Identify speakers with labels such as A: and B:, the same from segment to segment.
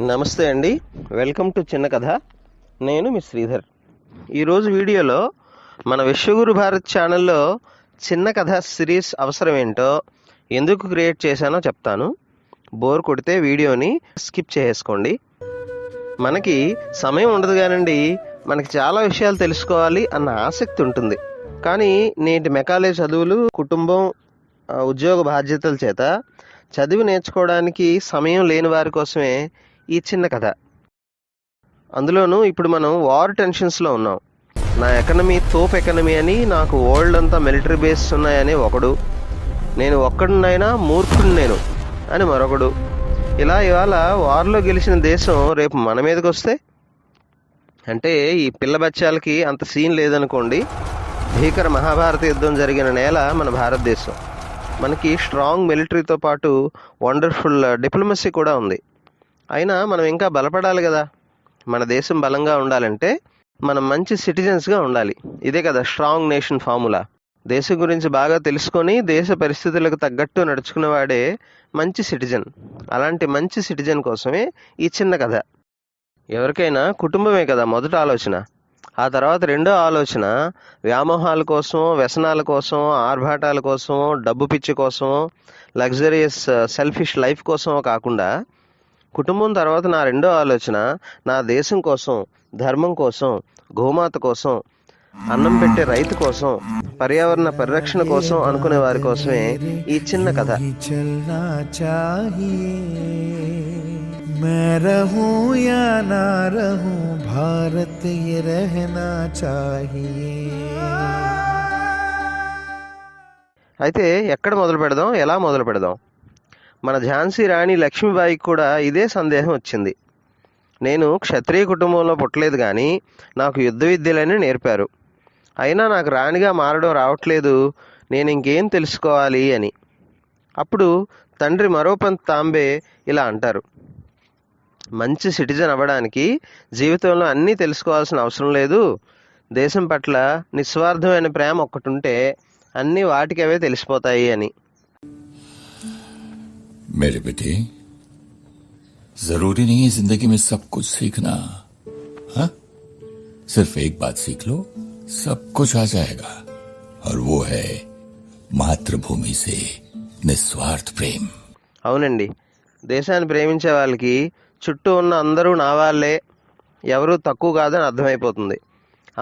A: నమస్తే అండి, welcome to చిన్న కథ. నేను మీ శ్రీధర్. ఈరోజు వీడియోలో మన విశ్వగురు భారత్ ఛానల్లో చిన్న కథ సిరీస్ అవసరం ఏంటో, ఎందుకు క్రియేట్ చేశానో చెప్తాను. బోర్ కొడితే వీడియోని స్కిప్ చేసుకోండి. మనకి సమయం ఉండదు కానండి, మనకి చాలా విషయాలు తెలుసుకోవాలి అన్న ఆసక్తి ఉంటుంది. కానీ నేటి మెకాలే చదువులు, కుటుంబం, ఉద్యోగ బాధ్యతల చేత చదివి నేర్చుకోవడానికి సమయం లేని వారి కోసమే ఈ చిన్న కథ. అందులోనూ ఇప్పుడు మనం వార్ టెన్షన్స్లో ఉన్నాం. నా ఎకనమీ తోప్ ఎకనమీ అని, నాకు వరల్డ్ అంతా మిలిటరీ బేస్ ఉన్నాయని ఒకడు, నేను ఒక్కడినైనా మూర్ఖుడు నేను అని మరొకడు. ఇలా ఇవాళ వార్లో గెలిచిన దేశం రేపు మన మీదకి వస్తే, అంటే ఈ పిల్ల బచ్చాలకి అంత సీన్ లేదనుకోండి. భీకర మహాభారత యుద్ధం జరిగిన నేల మన భారతదేశం. మనకి స్ట్రాంగ్ మిలిటరీతో పాటు వండర్ఫుల్ డిప్లొమసీ కూడా ఉంది. అయినా మనం ఇంకా బలపడాలి కదా. మన దేశం బలంగా ఉండాలంటే మనం మంచి సిటిజన్స్గా ఉండాలి. ఇదే కదా స్ట్రాంగ్ నేషన్ ఫార్ములా. దేశం గురించి బాగా తెలుసుకొని దేశ పరిస్థితులకు తగ్గట్టు నడుచుకునేవాడే మంచి సిటిజన్. అలాంటి మంచి సిటిజన్ కోసమే ఈ చిన్న కథ. ఎవరికైనా కుటుంబమే కదా మొదటి ఆలోచన. ఆ తర్వాత రెండో ఆలోచన వ్యామోహాల కోసం, వ్యసనాల కోసం, ఆర్భాటాల కోసం, డబ్బు పిచ్చి కోసం, లగ్జరియస్ సెల్ఫిష్ లైఫ్ కోసమో కాకుండా, కుటుంబం తర్వాత నా రెండో ఆలోచన నా దేశం కోసం, ధర్మం కోసం, గోమాత కోసం, అన్నం పెట్టే రైతు కోసం, పర్యావరణ పరిరక్షణ కోసం అనుకునే వారి కోసమే ఈ చిన్న కథ.
B: मैं रहूं या ना रहूं, भारत ये रहना चाहिए.
A: అయితే ఎక్కడ మొదలు పెడదాం, ఎలా మొదలు పెడదాం? మన ఝాన్సీ రాణి లక్ష్మీబాయికి కూడా ఇదే సందేహం వచ్చింది. నేను క్షత్రియ కుటుంబంలో పుట్టలేదు, కానీ నాకు యుద్ధ విద్యలని నేర్పారు. అయినా నాకు రాణిగా మారడం రావట్లేదు, నేను ఇంకేం తెలుసుకోవాలి అని. అప్పుడు తండ్రి మరోపంత్ తాంబే ఇలా అంటారు: మంచి సిటిజన్ అవ్వడానికి జీవితంలో అన్నీ తెలుసుకోవాల్సిన అవసరం లేదు. దేశం పట్ల నిస్వార్థమైన ప్రేమ ఒక్కటి ఉంటే అన్నీ వాటికి అవే తెలిసిపోతాయి అని.
C: मेरे बेटे, जरूरी नहीं है जिंदगी में सब कुछ सीखना. हाँ, सिर्फ एक बात सीख लो, सब कुछ आ जाएगा. और वो है మాతృభూమి से నిస్వార్థ ప్రేమ.
A: అవునండి, దేశాన్ని ప్రేమించే వాళ్ళకి చుట్టూ ఉన్న అందరూ నా వాళ్ళే, ఎవరూ తక్కువ కాదని అర్థమైపోతుంది.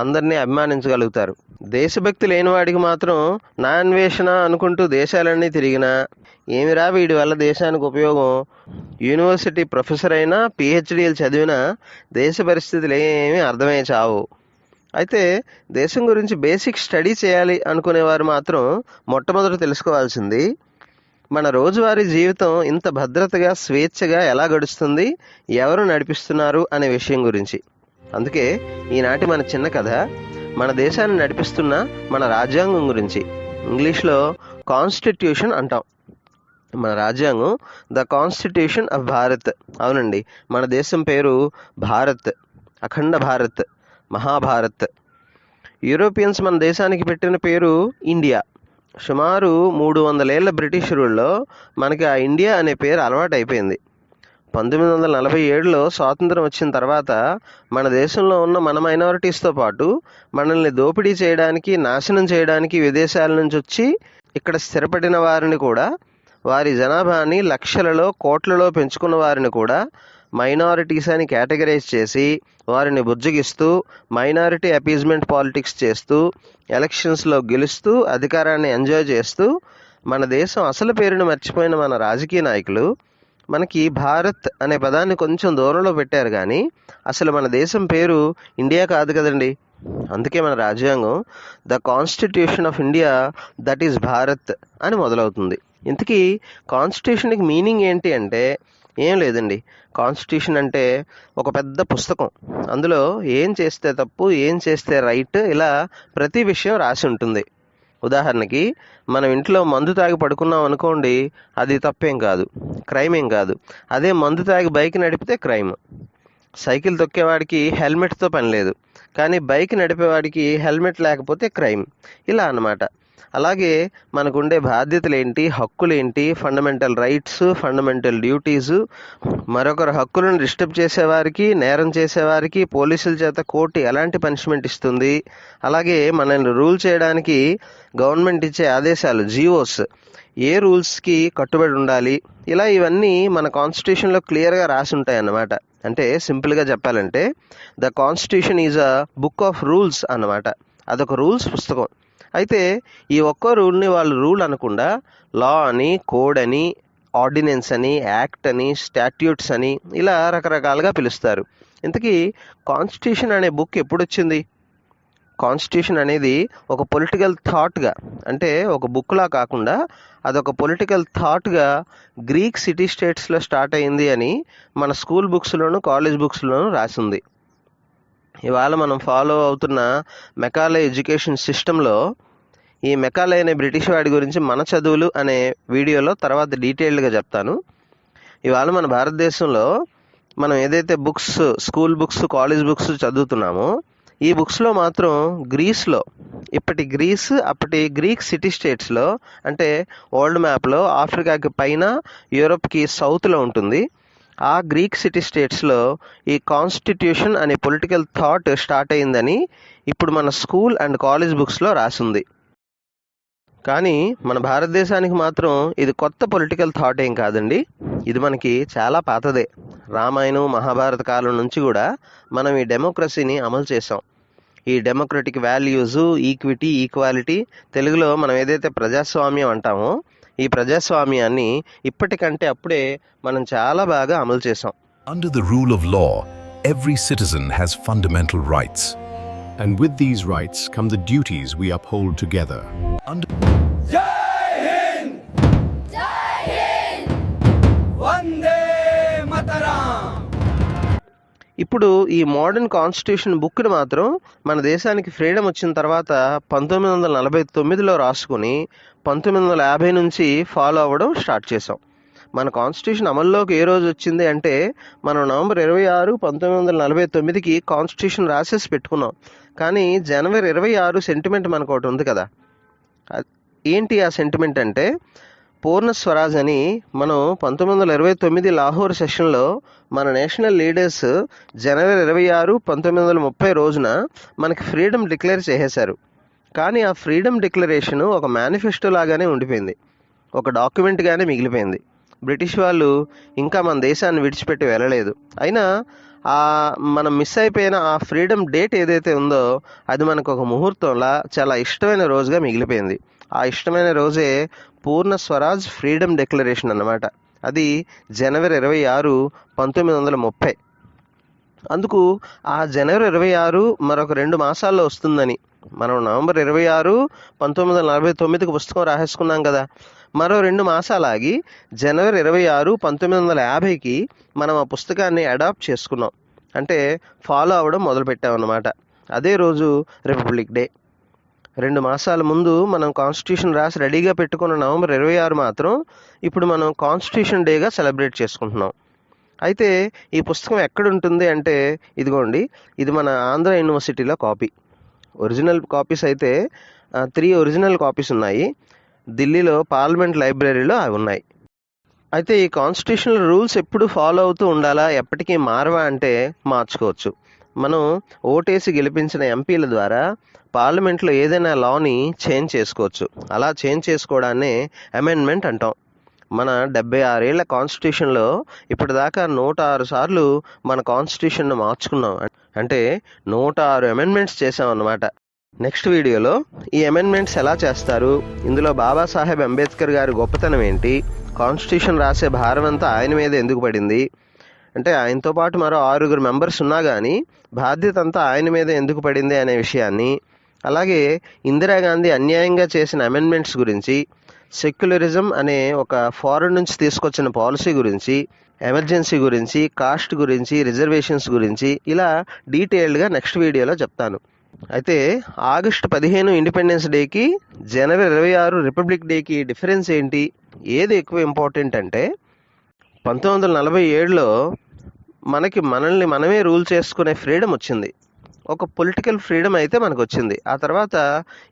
A: అందరినీ అభిమానించగలుగుతారు. దేశభక్తి లేని వాడికి మాత్రం నా అన్వేషణ అనుకుంటూ దేశాలన్నీ తిరిగినా ఏమిరా వీడి వల్ల దేశానికి ఉపయోగం, యూనివర్సిటీ ప్రొఫెసర్ అయినా, పిహెచ్డీలు చదివినా దేశ పరిస్థితులు ఏమీ అర్థమయ్యే చావు. అయితే దేశం గురించి బేసిక్ స్టడీ చేయాలి అనుకునేవారు మాత్రం మొట్టమొదట తెలుసుకోవాల్సింది మన రోజువారీ జీవితం ఇంత భద్రతగా, స్వేచ్ఛగా ఎలా గడుస్తుంది, ఎవరు నడిపిస్తున్నారు అనే విషయం గురించి. అందుకే ఈనాటి మన చిన్న కథ మన దేశాన్ని నడిపిస్తున్న మన రాజ్యాంగం గురించి. ఇంగ్లీష్లో కాన్స్టిట్యూషన్ అంటాం. మన రాజ్యాంగం ద కాన్స్టిట్యూషన్ ఆఫ్ భారత్. అవునండి, మన దేశం పేరు భారత్, అఖండ భారత్, మహాభారత్. యూరోపియన్స్ మన దేశానికి పెట్టిన పేరు ఇండియా. సుమారు 300 ఏళ్ల బ్రిటిష్ రూల్లో మనకి ఆ ఇండియా అనే పేరు అలవాటు అయిపోయింది. 1947లో స్వాతంత్రం వచ్చిన తర్వాత మన దేశంలో ఉన్న మన మైనారిటీస్తో పాటు మనల్ని దోపిడీ చేయడానికి, నాశనం చేయడానికి విదేశాల నుంచి వచ్చి ఇక్కడ స్థిరపడిన వారిని కూడా, వారి జనాభాని లక్షలలో, కోట్లలో పెంచుకున్న వారిని కూడా మైనారిటీస్ అని కేటగరైజ్ చేసి వారిని బుజ్జగిస్తూ, మైనారిటీ అపీజ్మెంట్ పాలిటిక్స్ చేస్తూ, ఎలక్షన్స్లో గెలుస్తూ, అధికారాన్ని ఎంజాయ్ చేస్తూ మన దేశం అసలు పేరును మర్చిపోయిన మన రాజకీయ నాయకులు మనకి భారత్ అనే పదాన్ని కొంచెం దూరంలో పెట్టారు, కానీ అసలు మన దేశం పేరు ఇండియా కాదు కదండి. అందుకే మన రాజ్యాంగం the constitution of India, that is Bharat అని మొదలవుతుంది. ఇంతకీ కాన్స్టిట్యూషన్కి మీనింగ్ ఏంటి అంటే ఏం లేదండి. కాన్స్టిట్యూషన్ అంటే ఒక పెద్ద పుస్తకం. అందులో ఏం చేస్తే తప్పు, ఏం చేస్తే రైట్, ఇలా ప్రతి విషయం రాసి ఉంటుంది. ఉదాహరణకి మనం ఇంట్లో మందు తాగి పడుకున్నాం అనుకోండి, అది తప్పేం కాదు, క్రైమ్ ఏం కాదు. అదే మందు తాగి బైక్ నడిపితే క్రైమ్. సైకిల్ తొక్కేవాడికి హెల్మెట్తో పని లేదు, కానీ బైక్ నడిపేవాడికి హెల్మెట్ లేకపోతే క్రైమ్. ఇలా అన్నమాట. అలాగే మనకుండే బాధ్యతలు ఏంటి, హక్కులు ఏంటి, ఫండమెంటల్ రైట్స్, ఫండమెంటల్ డ్యూటీస్, మరొకరి హక్కులను డిస్టర్బ్ చేసేవారికి, నేరం చేసేవారికి పోలీసుల చేత కోర్టు ఎలాంటి పనిష్మెంట్ ఇస్తుంది, అలాగే మనల్ని రూల్ చేయడానికి గవర్నమెంట్ ఇచ్చే ఆదేశాలు, జీవోస్, ఏ రూల్స్కి కట్టుబడి ఉండాలి, ఇలా ఇవన్నీ మన కాన్స్టిట్యూషన్లో క్లియర్గా రాసి ఉంటాయి అన్నమాట. అంటే సింపుల్గా చెప్పాలంటే the constitution is a book of rules అన్నమాట. అదొక రూల్స్ పుస్తకం. అయితే ఈ ఒక్కో రూల్ని వాళ్ళు రూల్ అనకుండా లా అని, కోడ్ అని, ఆర్డినెన్స్ అని, యాక్ట్ అని, స్టాట్యూట్స్ అని ఇలా రకరకాలుగా పిలుస్తారు. ఇంతకీ కాన్స్టిట్యూషన్ అనే బుక్ ఎప్పుడు వచ్చింది? కాన్స్టిట్యూషన్ అనేది ఒక పొలిటికల్ థాట్గా, అంటే ఒక బుక్లా కాకుండా అదొక పొలిటికల్ థాట్గా గ్రీక్ సిటీ స్టేట్స్లో స్టార్ట్ అయింది అని మన స్కూల్ బుక్స్లోను, కాలేజ్ బుక్స్లోను రాసింది. ఇవాళ మనం ఫాలో అవుతున్న మెకాలే ఎడ్యుకేషన్ సిస్టంలో ఈ మెకాలే అనే బ్రిటిష్ వాడి గురించి మన చదువులు అనే వీడియోలో తర్వాత డీటెయిల్డ్గా చెప్తాను. ఇవాళ మన భారతదేశంలో మనం ఏదైతే books, school books, college books చదువుతున్నామో ఈ బుక్స్లో మాత్రం గ్రీస్లో, ఇప్పటి గ్రీస్ అప్పటి గ్రీక్ సిటీ స్టేట్స్లో, అంటే వరల్డ్ మ్యాప్లో ఆఫ్రికాకి పైన, యూరోప్కి సౌత్లో ఉంటుంది. ఆ గ్రీక్ సిటీ స్టేట్స్లో ఈ కాన్స్టిట్యూషన్ అనే పొలిటికల్ థాట్ స్టార్ట్ అయిందని ఇప్పుడు మన స్కూల్ అండ్ కాలేజ్ బుక్స్లో రాసింది. కానీ మన భారతదేశానికి మాత్రం ఇది కొత్త పొలిటికల్ థాట్ ఏం కాదండి. ఇది మనకి చాలా పాతదే. రామాయణం, మహాభారత కాలం నుంచి కూడా మనం ఈ డెమోక్రసీని అమలు చేసాం. ఈ డెమోక్రటిక్ వాల్యూస్, ఈక్విటీ, ఈక్వాలిటీ, తెలుగులో మనం ఏదైతే ప్రజాస్వామ్యం అంటామో ఈ ప్రజాస్వామ్యాన్ని ఇప్పటికంటే అప్పుడే మనం చాలా బాగా అమలు చేసాం.
D: Under the rule of law, every citizen has fundamental rights.
E: And with these rights come the duties we uphold together.
D: Under
A: ఇప్పుడు ఈ మోడర్న్ కాన్స్టిట్యూషన్ బుక్ని మాత్రం మన దేశానికి ఫ్రీడమ్ వచ్చిన తర్వాత 1949లో రాసుకుని 1950 నుంచి ఫాలో అవ్వడం స్టార్ట్ చేసాం. మన కాన్స్టిట్యూషన్ అమల్లోకి ఏ రోజు వచ్చింది అంటే మనం నవంబర్ 26, 1949కి కాన్స్టిట్యూషన్ రాసేసి పెట్టుకున్నాం. కానీ జనవరి 26 సెంటిమెంట్ మనకు ఒకటి ఉంది కదా. ఏంటి ఆ సెంటిమెంట్ అంటే పూర్ణ స్వరాజ్ అని మనం 1929 లాహోర్ సెషన్లో మన నేషనల్ లీడర్స్ జనవరి 26, 1930 రోజున మనకి ఫ్రీడమ్ డిక్లేర్ చేసేశారు. కానీ ఆ ఫ్రీడమ్ డిక్లరేషన్ ఒక మేనిఫెస్టో లాగానే ఉండిపోయింది, ఒక డాక్యుమెంట్గానే మిగిలిపోయింది. బ్రిటిష్ వాళ్ళు ఇంకా మన దేశాన్ని విడిచిపెట్టి వెళ్ళలేదు. అయినా మనం మిస్ అయిపోయిన ఆ ఫ్రీడమ్ డేట్ ఏదైతే ఉందో అది మనకు ఒక ముహూర్తంలా చాలా ఇష్టమైన రోజుగా మిగిలిపోయింది. ఆ ఇష్టమైన రోజే పూర్ణ స్వరాజ్ ఫ్రీడమ్ డిక్లరేషన్ అన్నమాట. అది జనవరి 26, 1930. అందుకు ఆ జనవరి 26 మరొక 2 మాసాల్లో వస్తుందని మనం నవంబర్ 26, 1949కి పుస్తకం రాసేసుకున్నాం కదా. మరో 2 మాసాలు ఆగి జనవరి 26, 1950కి మనం ఆ పుస్తకాన్ని అడాప్ట్ చేసుకున్నాం, అంటే ఫాలో అవ్వడం మొదలుపెట్టామన్నమాట. అదే రోజు రిపబ్లిక్ డే. 2 మాసాల ముందు మనం కాన్స్టిట్యూషన్ రాసి రెడీగా పెట్టుకున్న నవంబర్ 26 మాత్రం ఇప్పుడు మనం కాన్స్టిట్యూషన్ డేగా సెలబ్రేట్ చేసుకుంటున్నాం. అయితే ఈ పుస్తకం ఎక్కడుంటుంది అంటే ఇదిగోండి, ఇది మన ఆంధ్ర యూనివర్సిటీలో కాపీ. ఒరిజినల్ కాపీస్ అయితే 3 ఒరిజినల్ కాపీస్ ఉన్నాయి. ఢిల్లీలో పార్లమెంట్ లైబ్రరీలో అవి ఉన్నాయి. అయితే ఈ కాన్స్టిట్యూషనల్ రూల్స్ ఎప్పుడు ఫాలో అవుతూ ఉండాలా, ఎప్పటికీ మారవా అంటే మార్చుకోవచ్చు. మనం ఓటేసి గెలిపించిన ఎంపీల ద్వారా పార్లమెంట్లో ఏదైనా లాని చేంజ్ చేసుకోవచ్చు. అలా చేంజ్ చేసుకోవడాన్నే అమెండ్మెంట్ అంటాం. మన 76 ఏళ్ల కాన్స్టిట్యూషన్లో ఇప్పటిదాకా 106 సార్లు మన కాన్స్టిట్యూషన్ను మార్చుకున్నాం. అంటే 106 అమెండ్మెంట్స్ చేసామన్నమాట. నెక్స్ట్ వీడియోలో ఈ అమెండ్మెంట్స్ ఎలా చేస్తారు, ఇందులో బాబాసాహెబ్ అంబేద్కర్ గారి గొప్పతనం ఏంటి, కాన్స్టిట్యూషన్ రాసే భారం అంతా ఆయన మీద ఎందుకు పడింది, అంటే ఆయనతో పాటు మరో 6 మెంబర్స్ ఉన్నా కానీ బాధ్యత అంతా ఆయన మీద ఎందుకు పడింది అనే విషయాన్ని, అలాగే ఇందిరాగాంధీ అన్యాయంగా చేసిన అమెండ్మెంట్స్ గురించి, సెక్యులరిజం అనే ఒక ఫారెన్ నుంచి తీసుకొచ్చిన పాలసీ గురించి, ఎమర్జెన్సీ గురించి, కాస్ట్ గురించి, రిజర్వేషన్స్ గురించి ఇలా డీటెయిల్డ్గా నెక్స్ట్ వీడియోలో చెప్తాను. అయితే ఆగస్టు 15 ఇండిపెండెన్స్ డేకి, జనవరి 26 రిపబ్లిక్ డేకి డిఫరెన్స్ ఏంటి, ఏది ఎక్కువ ఇంపార్టెంట్ అంటే 1947లో మనల్ని మనమే రూల్ చేసుకునే ఫ్రీడమ్ వచ్చింది. ఒక పొలిటికల్ ఫ్రీడమ్ అయితే మనకు వచ్చింది. ఆ తర్వాత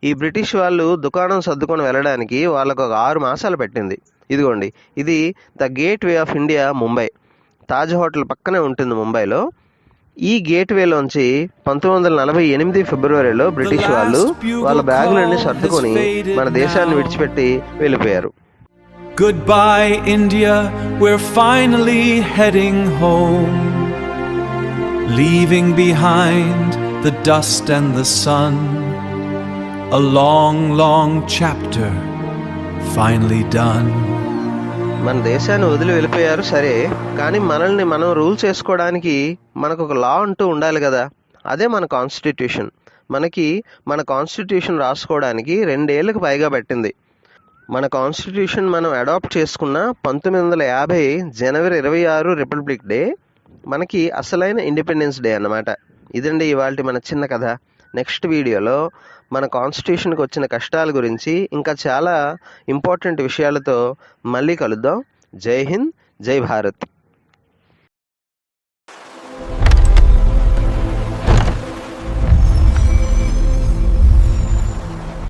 A: ఈ బ్రిటిష్ వాళ్ళు దుకాణం సర్దుకొని వెళ్ళడానికి వాళ్ళకు ఒక 6 మాసాలు పట్టింది. ఇదిగోండి, ఇది the gate way of India, Mumbai. Taj hotel పక్కనే ఉంటుంది ముంబైలో. ఈ గేట్ వేలోంచి 1948 ఫిబ్రవరిలో బ్రిటిష్ వాళ్ళు వాళ్ళ బ్యాగులన్నీ సర్దుకొని మన దేశాన్ని విడిచిపెట్టి వెళ్ళిపోయారు.
F: Goodbye, India, we're finally heading home, leaving behind the dust and the sun, a long, long chapter finally done.
A: మన దేశాన్ని వదిలి వెళ్ళిపోయారు సరే, కానీ మనల్ని మనం రూల్ చేసుకోవడానికి మనకు ఒక లా అంటూ ఉండాలి కదా. అదే మన కాన్స్టిట్యూషన్. మనకి మన కాన్స్టిట్యూషన్ రాసుకోవడానికి 2 ఏళ్ళకు పైగా పట్టింది. మన కాన్స్టిట్యూషన్ మనం అడాప్ట్ చేసుకున్న 1950 జనవరి 26 రిపబ్లిక్ డే మనకి అసలైన ఇండిపెండెన్స్ డే అన్నమాట. ఇదండి ఇవాల్టి మన చిన్న కథ. నెక్స్ట్ వీడియోలో మన కాన్స్టిట్యూషన్కి వచ్చిన కష్టాల గురించి ఇంకా చాలా ఇంపార్టెంట్ విషయాలతో మళ్ళీ కలుద్దాం. జై హింద్, జై భారత్.